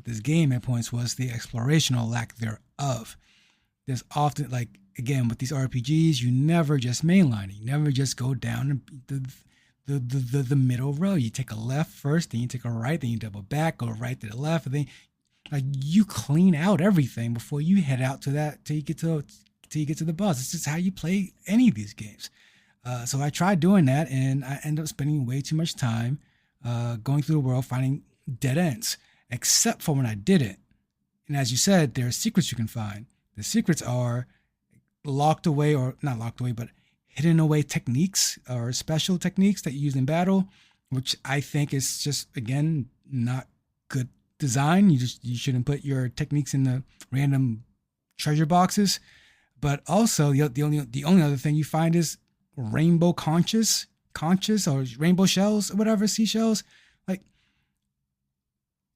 this game at points was the exploration or lack thereof. There's often, like, again, with these RPGs, you never just mainline it. You never just go down the middle road. You take a left first, then you take a right, then you double back, go right to the left, and then like you clean out everything before you head out to that till you get to the boss. It's just how you play any of these games. So I tried doing that, and I ended up spending way too much time going through the world finding dead ends, except for when I didn't. And as you said, there are secrets you can find. The secrets are locked away, or not locked away, but hidden away techniques or special techniques that you use in battle, which I think is just, again, not good design. You shouldn't put your techniques in the random treasure boxes. But also the only other thing you find is rainbow conches or rainbow shells or whatever, seashells. Like,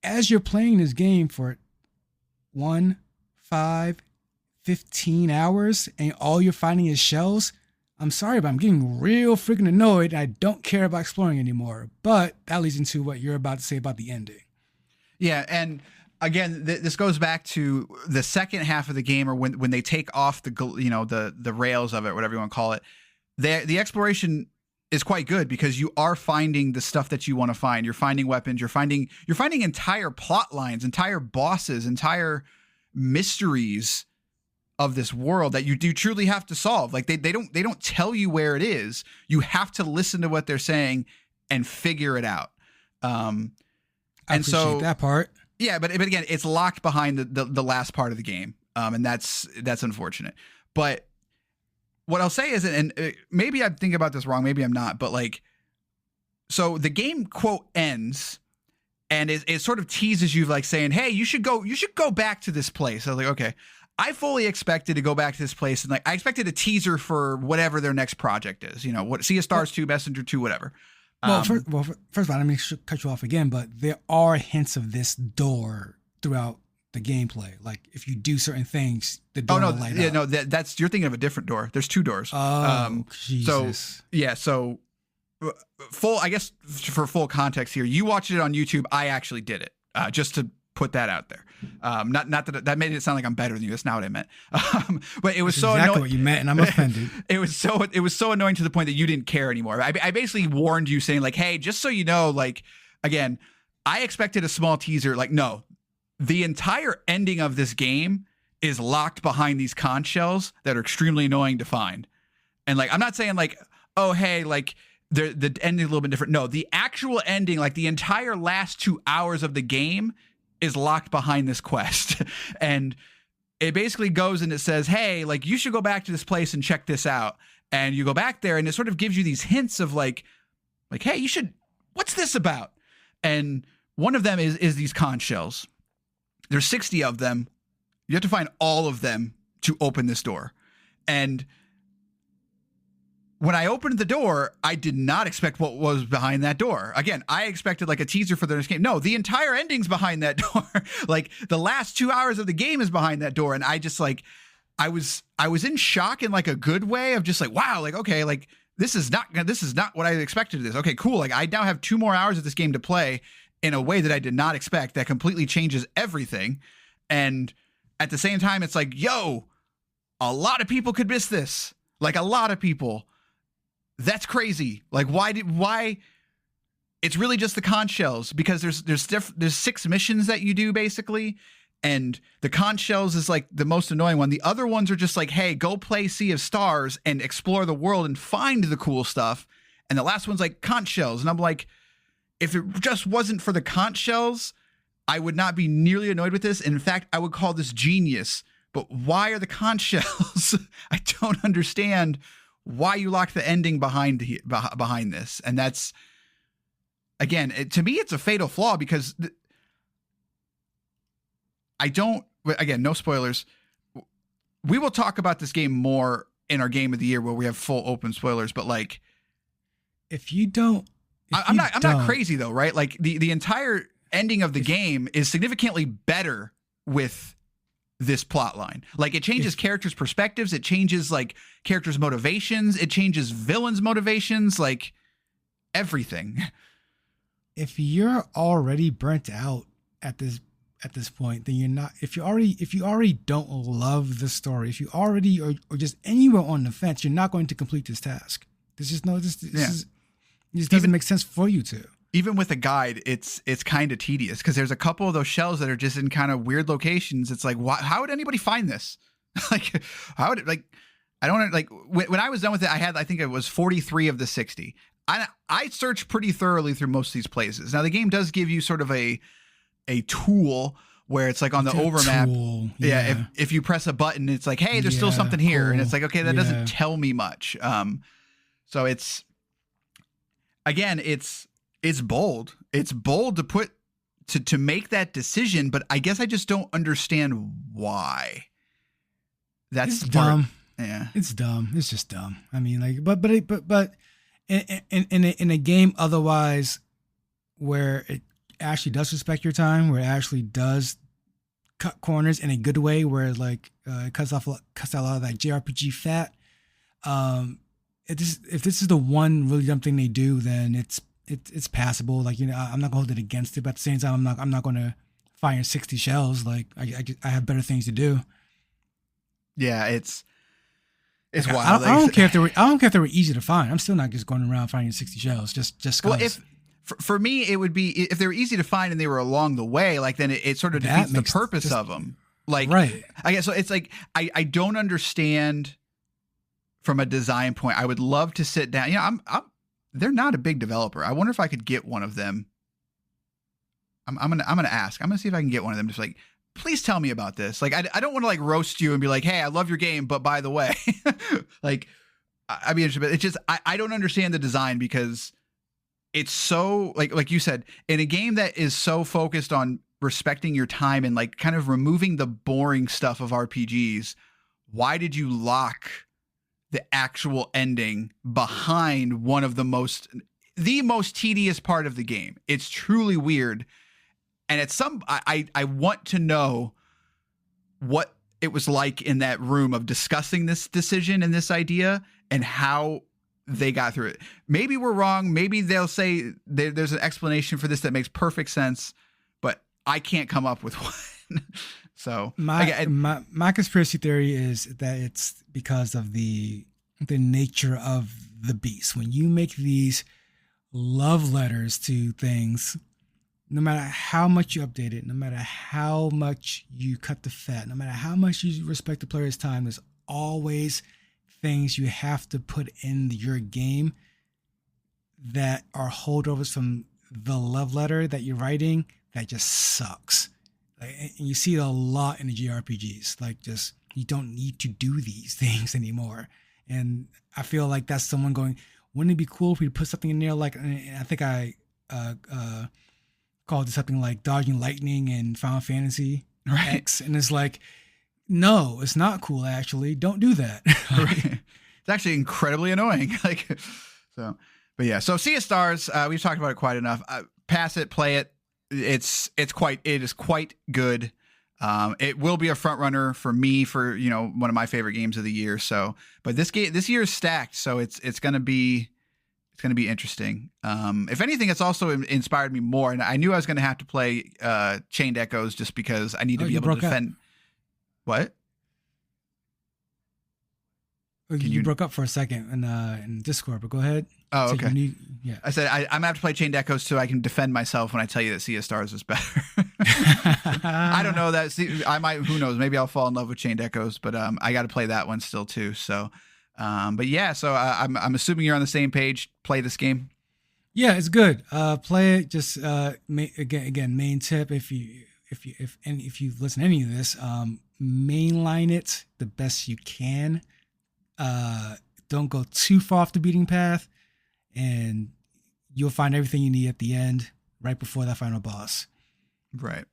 as you're playing this game for 1, 5, 15 hours and all you're finding is shells, I'm sorry, but I'm getting real freaking annoyed. I don't care about exploring anymore. But that leads into what you're about to say about the ending. Yeah, and again, this goes back to the second half of the game, or when they take off the rails of it, whatever you want to call it. The exploration is quite good because you are finding the stuff that you want to find. You're finding weapons. You're finding entire plot lines, entire bosses, entire mysteries of this world that you do truly have to solve. Like they don't tell you where it is. You have to listen to what they're saying and figure it out. I appreciate that part. Yeah, but again, it's locked behind the last part of the game, and that's unfortunate. But what I'll say is, and maybe I'm thinking about this wrong, maybe I'm not, but like, so the game quote ends, and it sort of teases you, like saying, "Hey, you should go back to this place." I was like, okay. I fully expected to go back to this place, and like I expected a teaser for whatever their next project is. You know, what Sea of Stars 2, Messenger 2, whatever. First of all, I mean, cut you off again, but there are hints of this door throughout the gameplay. Like if you do certain things, the door will light up. No, that's you're thinking of a different door. There's 2 doors. Jesus. So full. I guess for full context here, you watched it on YouTube. I actually did it. Just to put that out there. Not that made it sound like I'm better than you. That's not what I meant. But it was That's so exactly annoying. what you meant, and I'm offended. It was so annoying to the point that you didn't care anymore. I basically warned you, saying like, "Hey, just so you know, like, again, I expected a small teaser. Like, no, the entire ending of this game is locked behind these conch shells that are extremely annoying to find." And like, I'm not saying like, "Oh, hey, like." The ending is a little bit different. No, the actual ending, like the entire last 2 hours of the game, is locked behind this quest. And it basically goes and it says, "Hey, like you should go back to this place and check this out." And you go back there and it sort of gives you these hints of like, "Hey, you should, what's this about?" And one of them is these conch shells. There's 60 of them. You have to find all of them to open this door. And when I opened the door, I did not expect what was behind that door. Again, I expected like a teaser for the next game. No, the entire ending's behind that door. Like the last 2 hours of the game is behind that door. And I just like, I was in shock in like a good way of just like, wow, like, okay, like this is not what I expected of this. Okay, cool. Like I now have 2 more hours of this game to play in a way that I did not expect, that completely changes everything. And at the same time, it's like, yo, a lot of people could miss this. Like a lot of people. That's crazy. Like why? It's really just the conch shells, because there's 6 missions that you do basically, and the conch shells is like the most annoying one. The other ones are just like, "Hey, go play Sea of Stars and explore the world and find the cool stuff." And the last one's like conch shells, and I'm like, if it just wasn't for the conch shells, I would not be nearly annoyed with this. And in fact, I would call this genius. But why are the conch shells? I don't understand why you locked the ending behind this. And that's, again, to me, it's a fatal flaw, because again, no spoilers. We will talk about this game more in our game of the year where we have full open spoilers, but like, I'm not crazy though, right? Like the entire ending of the game is significantly better with this plot line. Like it changes characters' perspectives, it changes like characters' motivations, it changes villains' motivations, like everything. If you're already burnt out at this point, then you're not. If you already don't love the story, if you already or just anywhere on the fence, you're not going to complete this task. This doesn't make sense for you to. Even with a guide, it's kind of tedious, because there's a couple of those shells that are just in kind of weird locations. It's like, how would anybody find this? Like, how would it, like, I don't like, when I was done with it, I think it was 43 of the 60. I searched pretty thoroughly through most of these places. Now the game does give you sort of a tool where it's like on the overmap. Yeah. If you press a button, it's like, hey, there's still something here. Cool. And it's like, okay, that doesn't tell me much. So it's, again, it's bold. It's bold to put to make that decision, but I guess I just don't understand why. That's dumb. Yeah, it's dumb. It's just dumb. I mean, like, but in a game otherwise where it actually does respect your time, where it actually does cut corners in a good way, where like it cuts out a lot of that JRPG fat. If this is the one really dumb thing they do, then it's passable. Like, you know, I'm not gonna hold it against it, but at the same time, I'm not gonna fire 60 shells. Like I have better things to do. Yeah, It's Like, wild. I don't care if they were easy to find. I'm still not just going around finding 60 shells just cause. Well, if for me, it would be if they were easy to find and they were along the way, like then it sort of defeats the purpose of them. Like, right. I guess so. It's like I don't understand from a design point. I would love to sit down. You know, they're not a big developer. I wonder if I could get one of them. I'm gonna ask. I'm gonna see if I can get one of them. Just like, please tell me about this. Like, I don't want to like roast you and be like, hey, I love your game, but by the way, like, I'd be interested. But it's just I don't understand the design because it's so like you said, in a game that is so focused on respecting your time and like kind of removing the boring stuff of RPGs. Why did you lock the actual ending behind one of the most tedious part of the game? It's truly weird. And at I want to know what it was like in that room of discussing this decision and this idea and how they got through it. Maybe we're wrong. Maybe they'll say there's an explanation for this that makes perfect sense, but I can't come up with one. So my conspiracy theory is that it's because of the nature of the beast. When you make these love letters to things, no matter how much you update it, no matter how much you cut the fat, no matter how much you respect the player's time, there's always things you have to put in your game that are holdovers from the love letter that you're writing that just sucks. Like, and you see it a lot in the JRPGs. Like, just you don't need to do these things anymore. And I feel like that's someone going, wouldn't it be cool if we put something in there like, I think I called it something like dodging lightning in Final Fantasy X, and it's like, no, it's not cool. Actually, don't do that. Right. It's actually incredibly annoying. Like, so, but yeah. So Sea of Stars, we've talked about it quite enough. Pass it, play it. It is quite good. It will be a front runner for me for, you know, one of my favorite games of the year. So, but this year is stacked, so it's going to be interesting. If anything, it's also inspired me more. And I knew I was going to have to play Chained Echoes just because I need to be able to defend. What? You broke up for a second in Discord, but go ahead. Oh, okay. Yeah. I said I'm gonna have to play Chained Echoes so I can defend myself when I tell you that Sea of Stars is better. I don't know that. I might. Who knows? Maybe I'll fall in love with Chained Echoes, but I got to play that one still too. So, but yeah. So I'm assuming you're on the same page. Play this game. Yeah, it's good. Play it. Just again, main tip. If you listen to any of this, mainline it the best you can. Don't go too far off the beating path, and you'll find everything you need at the end, right before that final boss. Right.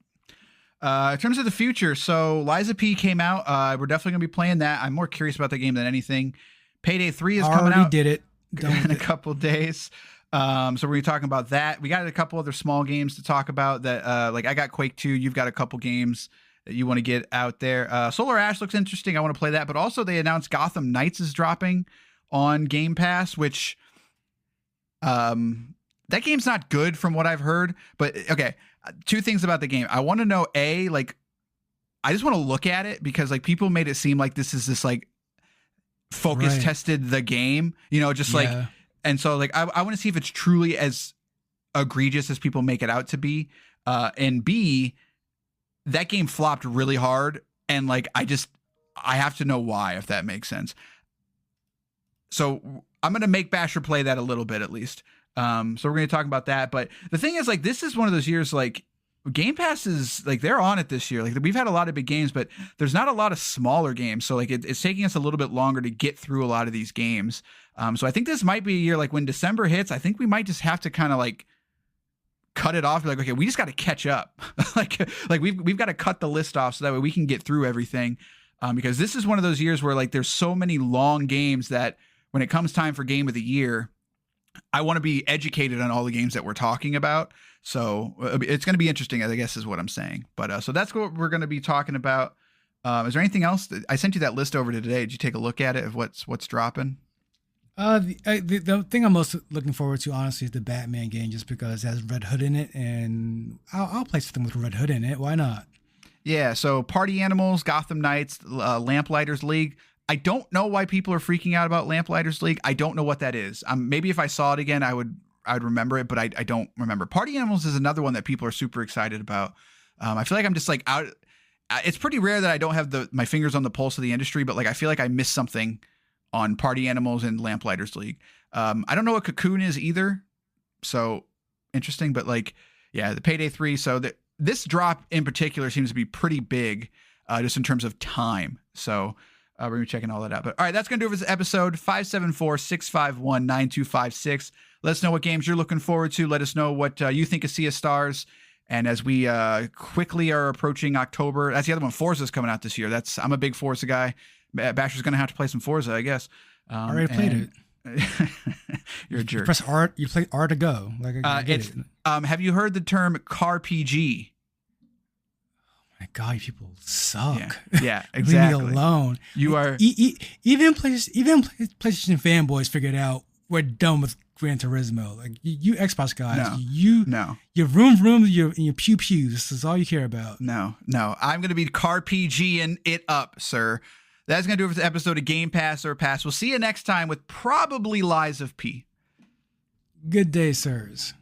In terms of the future, so Liza P came out. We're definitely going to be playing that. I'm more curious about the game than anything. Payday 3 is coming out. Did it. In a couple of days. So we're going to be talking about that. We got a couple other small games to talk about that. Like I got Quake 2. You've got a couple games that you want to get out there. Solar Ash looks interesting. I want to play that. But also they announced Gotham Knights is dropping on Game Pass, which that game's not good from what I've heard. But okay, two things about the game. I want to know, like, I just want to look at it because like people made it seem like this is this like focus tested the game, you know, just like, and so like I want to see if it's truly as egregious as people make it out to be. And B, that game flopped really hard, and like I have to know why, if that makes sense. So I'm gonna make Basher play that a little bit at least. So we're gonna talk about that. But the thing is, like, this is one of those years like Game Pass is like they're on it this year. Like we've had a lot of big games, but there's not a lot of smaller games. So like it's taking us a little bit longer to get through a lot of these games. So I think this might be a year like when December hits, I think we might just have to kind of like cut it off. Be like, okay, we just got to catch up. like we've got to cut the list off so that way we can get through everything. Because this is one of those years where like there's so many long games that when it comes time for game of the year, I want to be educated on all the games that we're talking about. So it's going to be interesting, I guess, is what I'm saying. But so that's what we're going to be talking about. Is there anything else? I sent you that list over today. Did you take a look at it of what's dropping? The thing I'm most looking forward to, honestly, is the Batman game, just because it has Red Hood in it, and I'll play something with Red Hood in it. Why not? Yeah. So Party Animals, Gotham Knights, Lamplighters League. I don't know why people are freaking out about Lamplighters League. I don't know what that is. Maybe if I saw it again, I'd remember it, but I don't remember. Party Animals is another one that people are super excited about. I feel like I'm just like out. It's pretty rare that I don't have my fingers on the pulse of the industry, but like I feel like I missed something on Party Animals and Lamplighters League. I don't know what Cocoon is either, so interesting. But like, yeah, the Payday 3. So this drop in particular seems to be pretty big, just in terms of time. So we're gonna be checking all that out. But all right, that's gonna do it for this episode. 574-651-9256. Let us know what games you're looking forward to. Let us know what you think of Sea of Stars. And as we quickly are approaching October, that's the other one. Forza's coming out this year. I'm a big Forza guy. Basher's going to have to play some Forza, I guess. I already played it. You're a jerk. You press R. You play R to go. Like have you heard the term car PG? My God, you people suck. Yeah, exactly. Leave me alone. You are even PlayStation fanboys figured out we're done with Gran Turismo. Like you Xbox guys, you vroom, your pew pews. This is all you care about. No. I'm going to be car PG-ing it up, sir. That's going to do it for the episode of Game Pass or Pass. We'll see you next time with probably Lies of P. Good day, sirs.